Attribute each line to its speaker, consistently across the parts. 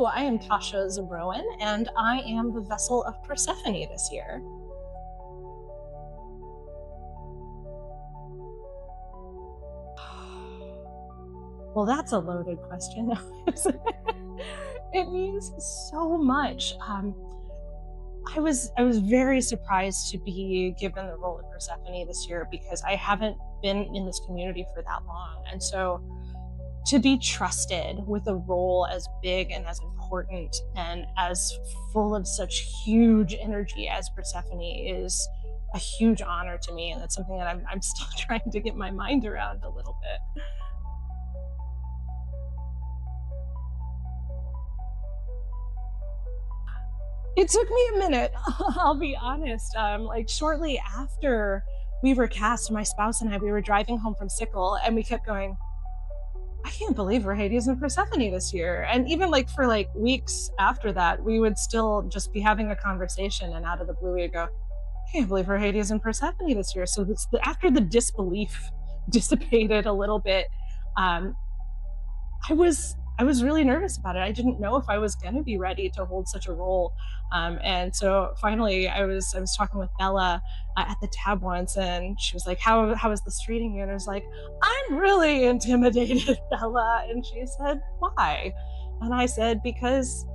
Speaker 1: I am Tasha Zabrowan, and I am the vessel of Persephone this year. Well, that's a loaded question. It means so much. I was very surprised to be given the role of Persephone this year because I haven't been in this community for that long, and so to be trusted with a role as big and as important and as full of such huge energy as Persephone is a huge honor to me, and that's something that I'm still trying to get my mind around a little bit. It took me a minute, I'll be honest. Like shortly after we were cast, my spouse and I, we were driving home from Sickle, and we kept going, I can't believe we're Hades and Persephone this year. And even like for like weeks after that, we would still just be having a conversation, and out of the blue, we'd go, I can't believe we're Hades and Persephone this year. So after the disbelief dissipated a little bit, um, I was really nervous about it. I didn't know if I was going to be ready to hold such a role, and so finally, I was talking with Bella at the tab once, and she was like, "How is this treating you?" And I was like, "I'm really intimidated, Bella." And she said, "Why?" And I said, "Because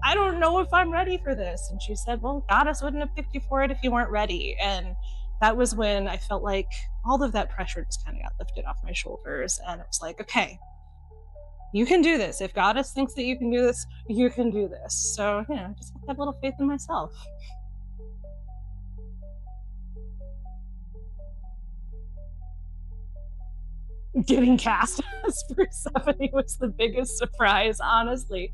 Speaker 1: I don't know if I'm ready for this." And she said, "Well, Goddess wouldn't have picked you for it if you weren't ready." And that was when I felt like all of that pressure just kind of got lifted off my shoulders, and it was like, okay, you can do this. If Goddess thinks that you can do this, you can do this. So, just have a little faith in myself. Getting cast as Persephone was the biggest surprise, honestly,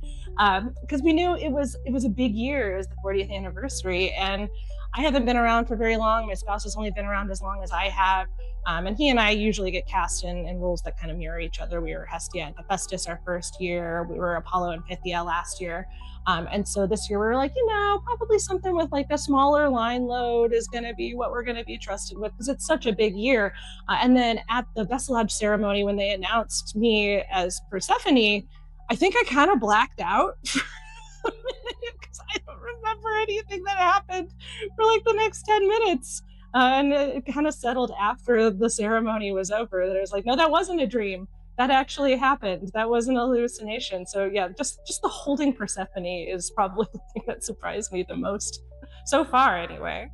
Speaker 1: because we knew it was a big year. It was the 40th anniversary, and I haven't been around for very long. My spouse has only been around as long as I have, and he and I usually get cast in roles that kind of mirror each other. We were Hestia and Hephaestus our first year. We were Apollo and Pythia last year. And so this year we were like, probably something with like a smaller line load is going to be what we're going to be trusted with because it's such a big year. And then at the Vesselage ceremony, when they announced me as Persephone, I think I kind of blacked out because I don't remember anything that happened for like the next 10 minutes. And it kind of settled after the ceremony was over that I was like, no, that wasn't a dream. That actually happened. That was an hallucination. So yeah, just the holding Persephone is probably the thing that surprised me the most so far, anyway.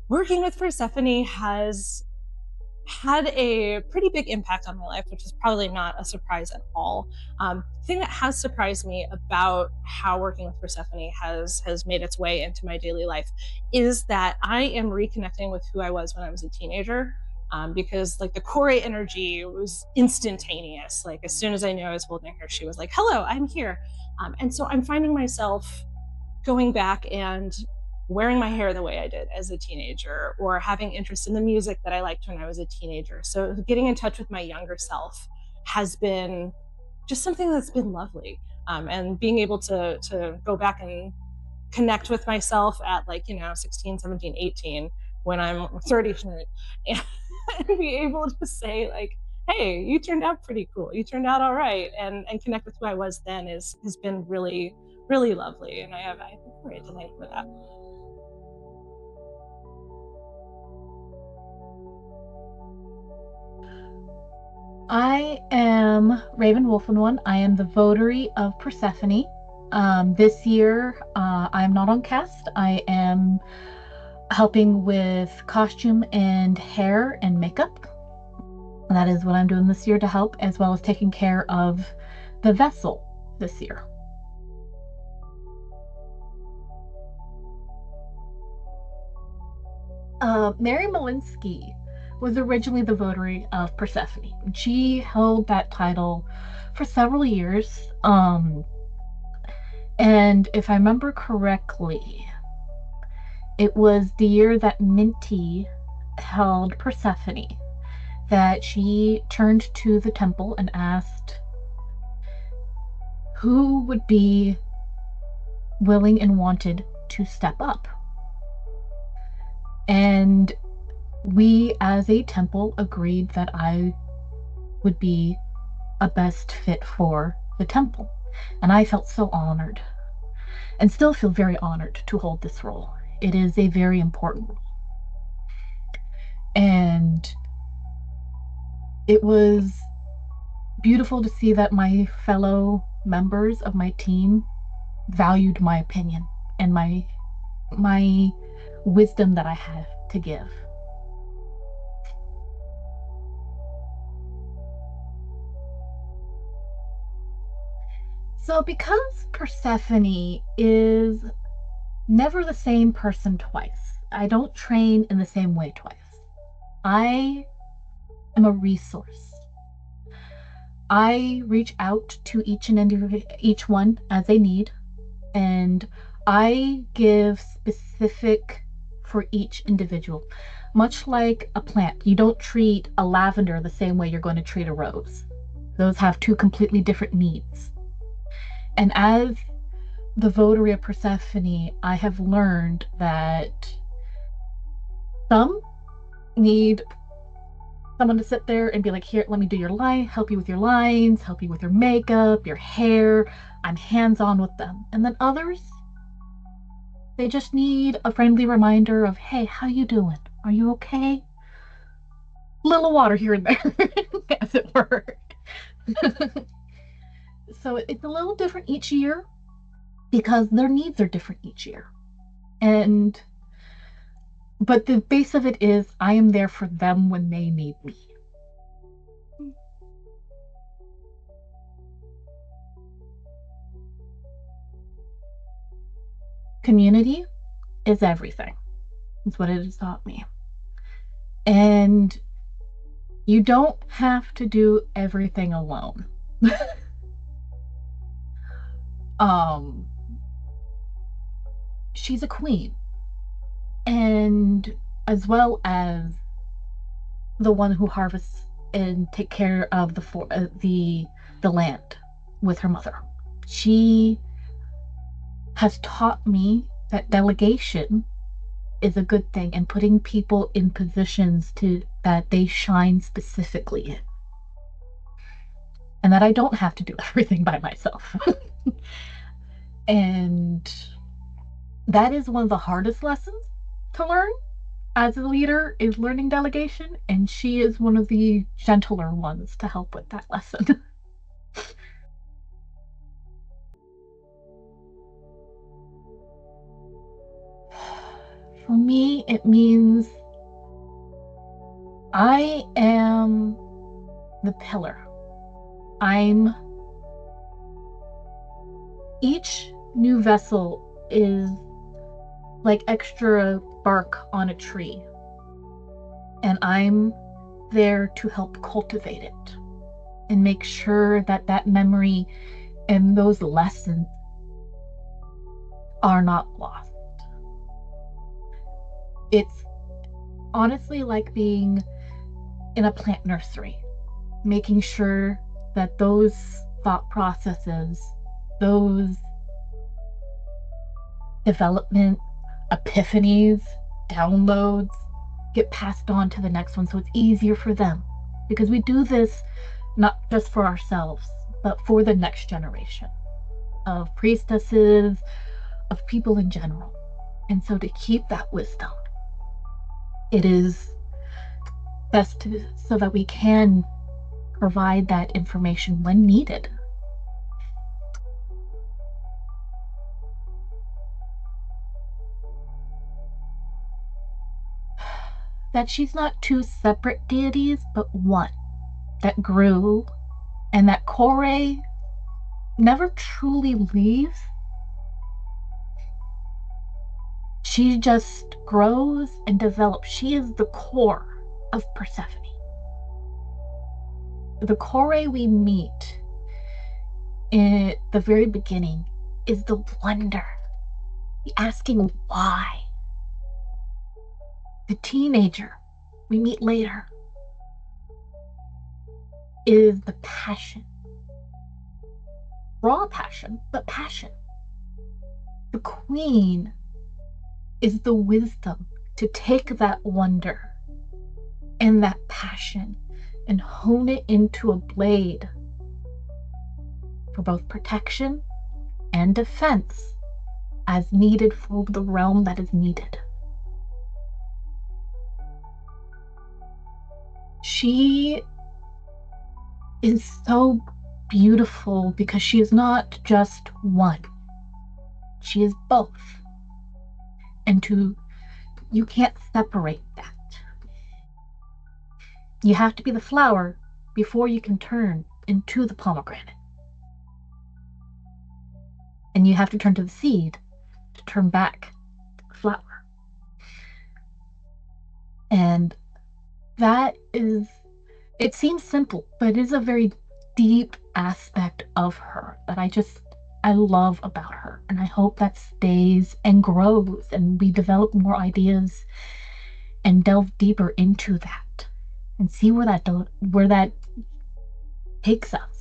Speaker 1: Working with Persephone has had a pretty big impact on my life, which is probably not a surprise at all. The thing that has surprised me about how working with Persephone has made its way into my daily life is that I am reconnecting with who I was when I was a teenager. Because like the core energy was instantaneous. Like as soon as I knew I was holding her, she was like, "Hello, I'm here," and so I'm finding myself going back and wearing my hair the way I did as a teenager, or having interest in the music that I liked when I was a teenager. So getting in touch with my younger self has been just something that's been lovely. And being able to go back and connect with myself at like, 16, 17, 18 when I'm 30 and be able to say like, hey, you turned out pretty cool. You turned out all right. And connect with who I was then has been really, really lovely. And I think great to thank for that.
Speaker 2: I am Raven Wolfenone. I am the votary of Persephone. This year, I'm not on cast. I am helping with costume and hair and makeup. That is what I'm doing this year to help, as well as taking care of the vessel this year. Mary Malinsky was originally the votary of Persephone. She held that title for several years. And if I remember correctly, it was the year that Minty held Persephone that she turned to the temple and asked who would be willing and wanted to step up. And we as a temple agreed that I would be a best fit for the temple. And I felt so honored and still feel very honored to hold this role. It is a very important role. And it was beautiful to see that my fellow members of my team valued my opinion and my wisdom that I have to give. So because Persephone is never the same person twice, I don't train in the same way twice. I am a resource. I reach out to each one as they need, and I give specific for each individual. Much like a plant, you don't treat a lavender the same way you're going to treat a rose. Those have two completely different needs. And as the votary of Persephone, I have learned that some need someone to sit there and be like, here, let me do your line, help you with your lines, help you with your makeup, your hair. I'm hands-on with them. And then others, they just need a friendly reminder of, hey, how you doing? Are you okay? Little water here and there, as it were. So it's a little different each year because their needs are different each year. And but the base of it is I am there for them when they need me. Community is everything. That's what it has taught me. And you don't have to do everything alone. um she's a queen, and as well as the one who harvests and take care of the land with her mother. She has taught me that delegation is a good thing and putting people in positions to that they shine specifically in. And that I don't have to do everything by myself. And that is one of the hardest lessons to learn as a leader is learning delegation, and she is one of the gentler ones to help with that lesson. For me, it means I am the pillar. I'm each new vessel is like extra bark on a tree, and I'm there to help cultivate it and make sure that that memory and those lessons are not lost. It's honestly like being in a plant nursery, making sure that those thought processes, those development epiphanies, downloads get passed on to the next one so it's easier for them. Because we do this not just for ourselves, but for the next generation of priestesses, of people in general. And so to keep that wisdom, it is best so that we can provide that information when needed. That she's not two separate deities, but one that grew, and that Kore never truly leaves. She just grows and develops. She is the core of Persephone. The Kore we meet in the very beginning is the wonder, the asking why. The teenager we meet later is the passion. Raw passion, but passion. The queen is the wisdom to take that wonder and that passion and hone it into a blade for both protection and defense as needed for the realm that is needed. She is so beautiful because she is not just one, she is both. And you can't separate that. You have to be the flower before you can turn into the pomegranate. And you have to turn to the seed to turn back to the flower. And that is, it seems simple, but it is a very deep aspect of her that I love about her. And I hope that stays and grows and we develop more ideas and delve deeper into that and see where that takes us.